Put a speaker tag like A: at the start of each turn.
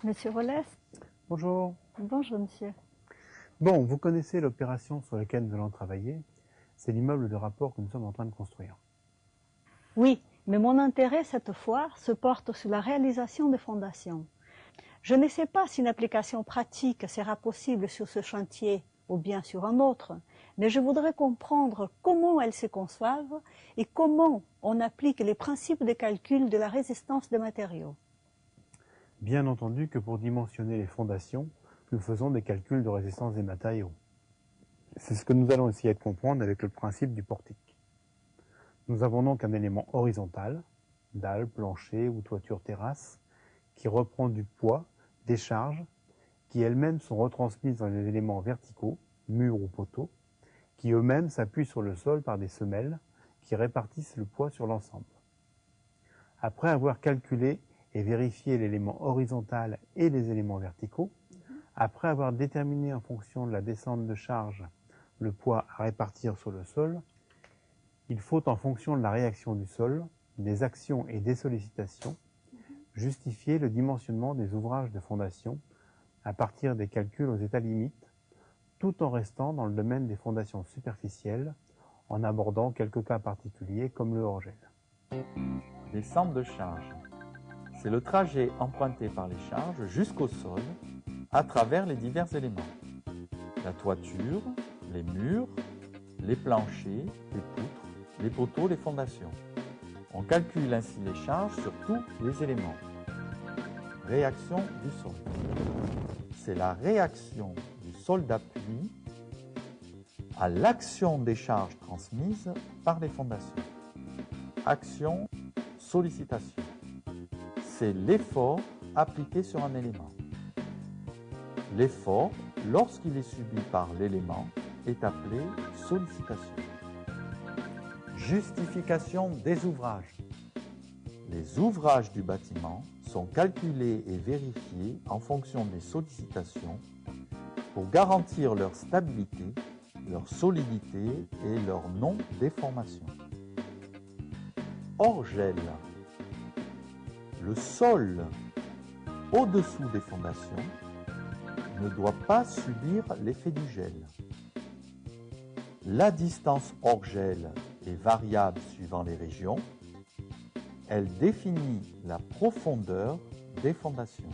A: Monsieur Rollès?
B: Bonjour.
A: Bonjour, monsieur.
B: Bon, vous connaissez l'opération sur laquelle nous allons travailler. C'est l'immeuble de rapport que nous sommes en train de construire.
A: Oui, mais mon intérêt cette fois se porte sur la réalisation des fondations. Je ne sais pas si une application pratique sera possible sur ce chantier ou bien sur un autre, mais je voudrais comprendre comment elles se conçoivent et comment on applique les principes de calcul de la résistance des matériaux.
B: Bien entendu que pour dimensionner les fondations, nous faisons des calculs de résistance des matériaux. C'est ce que nous allons essayer de comprendre avec le principe du portique. Nous avons donc un élément horizontal, dalle, plancher ou toiture terrasse, qui reprend du poids, des charges, qui elles-mêmes sont retransmises dans les éléments verticaux, murs ou poteaux, qui eux-mêmes s'appuient sur le sol par des semelles qui répartissent le poids sur l'ensemble. Après avoir calculé et vérifié l'élément horizontal et les éléments verticaux, après avoir déterminé en fonction de la descente de charge le poids à répartir sur le sol, il faut, en fonction de la réaction du sol, des actions et des sollicitations, justifier le dimensionnement des ouvrages de fondation à partir des calculs aux états limites, tout en restant dans le domaine des fondations superficielles, en abordant quelques cas particuliers comme le hors-gel.
C: Descente de charge. C'est le trajet emprunté par les charges jusqu'au sol à travers les divers éléments. La toiture, les murs, les planchers, les poutres, les poteaux, les fondations. On calcule ainsi les charges sur tous les éléments. Réaction du sol. C'est la réaction du sol d'appui à l'action des charges transmises par les fondations. Action, sollicitation. C'est l'effort appliqué sur un élément. L'effort, lorsqu'il est subi par l'élément, est appelé sollicitation. Justification des ouvrages. Les ouvrages du bâtiment sont calculés et vérifiés en fonction des sollicitations pour garantir leur stabilité, leur solidité et leur non-déformation. Hors-gel. Le sol au-dessous des fondations ne doit pas subir l'effet du gel. La distance hors-gel est variable suivant les régions. Elle définit la profondeur des fondations.